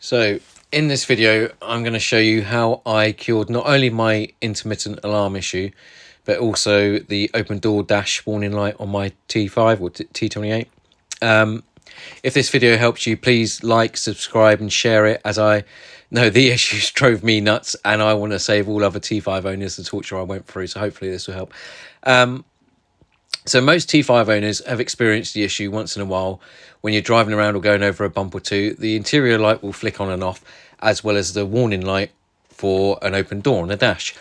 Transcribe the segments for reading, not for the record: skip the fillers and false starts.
So in this video, I'm going to show you how I cured not only my intermittent alarm issue, but also the open door dash warning light on my T5 or T28. If this video helps you, please like, subscribe and share it, as I know the issues drove me nuts and I want to save all other T5 owners the torture I went through. So hopefully this will help. So most T5 owners have experienced the issue once in a while when you're driving around or going over a bump or two. The interior light will flick on and off, as well as the warning light for an open door on a dash.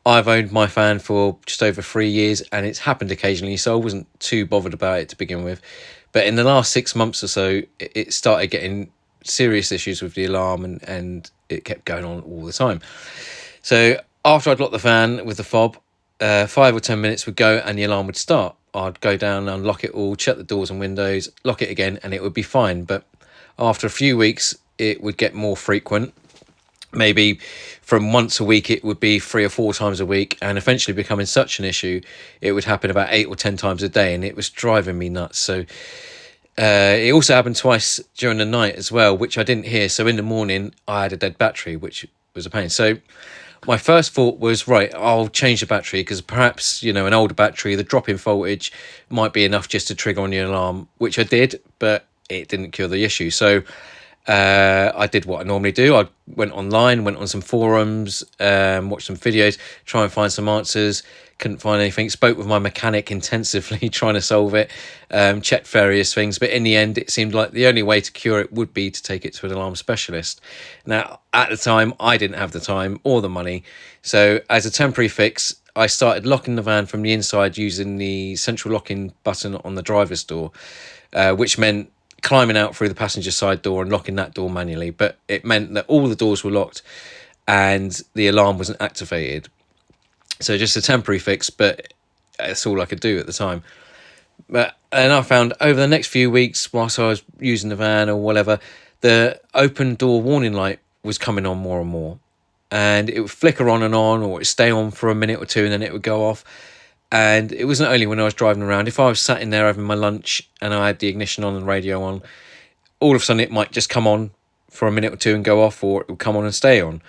I've owned my fan for just over 3 years and it's happened occasionally, so I wasn't too bothered about it to begin with. But in the last 6 months or so, it started getting serious issues with the alarm and it kept going on all the time. So after I'd locked the fan with the fob, 5 or 10 minutes would go and the alarm would start. I'd go down, unlock it all, check the doors and windows, lock it again, and it would be fine. But after a few weeks, it would get more frequent. Maybe from once a week, it would be 3 or 4 times a week, and eventually becoming such an issue, it would happen about 8 or 10 times a day, and it was driving me nuts. So it also happened twice during the night as well, which I didn't hear. So in the morning, I had a dead battery, which was a pain. So my first thought was, right, I'll change the battery, because perhaps, you know, an older battery, the drop in voltage might be enough just to trigger on the alarm, which I did, but it didn't cure the issue. So I did what I normally do. I went online, went on some forums, watched some videos, try and find some answers. Couldn't find anything. Spoke with my mechanic intensively trying to solve it. Checked various things, but in the end it seemed like the only way to cure it would be to take it to an alarm specialist. Now at the time I didn't have the time or the money, so as a temporary fix I started locking the van from the inside using the central locking button on the driver's door, which meant climbing out through the passenger side door and locking that door manually. But it meant that all the doors were locked and the alarm wasn't activated. So just a temporary fix, but that's all I could do at the time. And I found over the next few weeks, whilst I was using the van or whatever, the open door warning light was coming on more and more, and it would flicker on and on, or it'd stay on for a minute or two and then it would go off. And it wasn't only when I was driving around. If I was sat in there having my lunch and I had the ignition on and radio on, all of a sudden it might just come on for a minute or two and go off, or it would come on and stay on.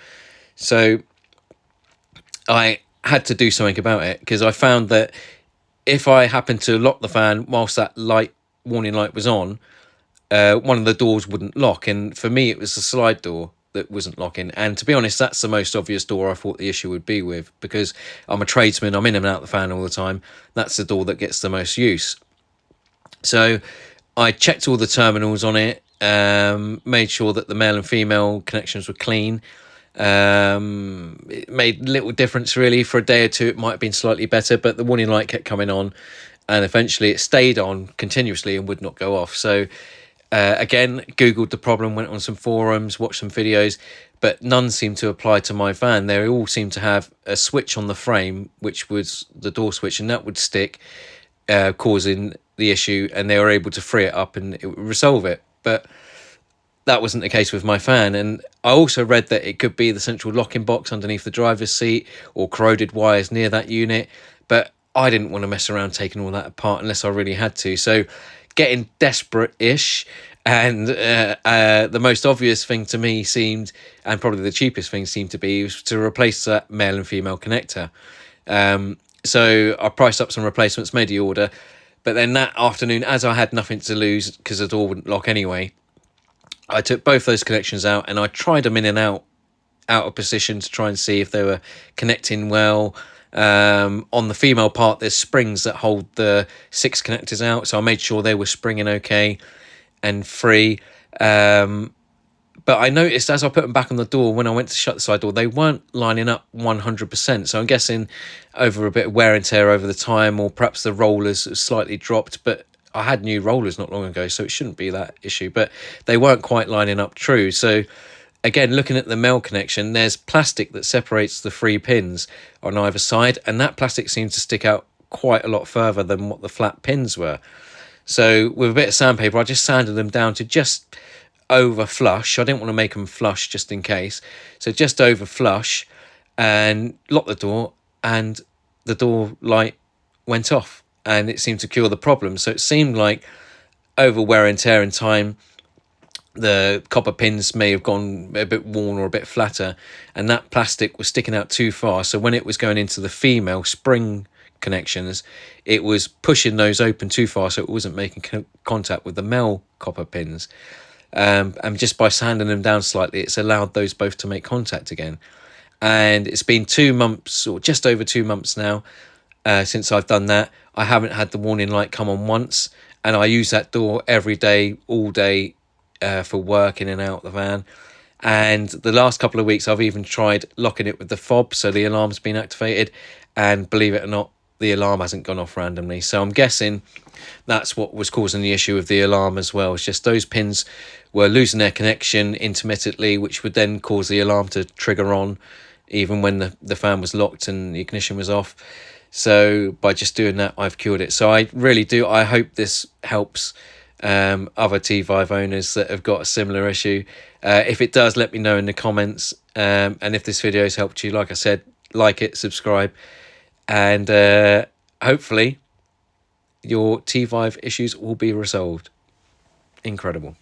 So I had to do something about it, because I found that if I happened to lock the fan whilst that warning light was on, one of the doors wouldn't lock. And for me, it was the slide door that wasn't locking. And to be honest, that's the most obvious door I thought the issue would be with, because I'm a tradesman, I'm in and out the fan all the time. That's the door that gets the most use. So I checked all the terminals on it, made sure that the male and female connections were clean. It made little difference really. For a day or two it might have been slightly better, but the warning light kept coming on and eventually it stayed on continuously and would not go off. So again, googled the problem, went on some forums, watched some videos, but none seemed to apply to my van. They all seemed to have a switch on the frame, which was the door switch, and that would stick, causing the issue, and they were able to free it up and it would resolve it. But that wasn't the case with my fan. And I also read that it could be the central locking box underneath the driver's seat or corroded wires near that unit, but I didn't want to mess around taking all that apart unless I really had to. So getting desperate-ish, and the most obvious thing to me seemed, and probably the cheapest thing seemed to be, was to replace that male and female connector. So I priced up some replacements, made the order, but then that afternoon, as I had nothing to lose because the door wouldn't lock anyway, I took both those connections out and I tried them in and out of position to try and see if they were connecting well. On the female part, there's springs that hold the 6 connectors out, so I made sure they were springing okay and free. But I noticed as I put them back on the door, when I went to shut the side door, they weren't lining up 100%. So I'm guessing over a bit of wear and tear over the time, or perhaps the rollers slightly dropped, but I had new rollers not long ago, so it shouldn't be that issue, but they weren't quite lining up true. So again, looking at the male connection, there's plastic that separates the 3 pins on either side, and that plastic seems to stick out quite a lot further than what the flat pins were. So with a bit of sandpaper, I just sanded them down to just over flush. I didn't want to make them flush just in case. So just over flush, and locked the door, and the door light went off, and it seemed to cure the problem. So it seemed like over wear and tear and time, the copper pins may have gone a bit worn or a bit flatter, and that plastic was sticking out too far. So when it was going into the female spring connections, it was pushing those open too far, so it wasn't making contact with the male copper pins. And just by sanding them down slightly, it's allowed those both to make contact again. And it's been 2 months, or just over 2 months now, since I've done that. I haven't had the warning light come on once, and I use that door every day, all day, for work, in and out the van. And the last couple of weeks, I've even tried locking it with the fob, so the alarm's been activated, and believe it or not, the alarm hasn't gone off randomly. So I'm guessing that's what was causing the issue of the alarm as well. It's just those pins were losing their connection intermittently, which would then cause the alarm to trigger on even when the fan was locked and the ignition was off. So by just doing that, I've cured it. So I really do, I hope this helps other T5 owners that have got a similar issue. If it does, let me know in the comments. And if this video has helped you, like I said, like it, subscribe, and hopefully your T5 issues will be resolved. Incredible.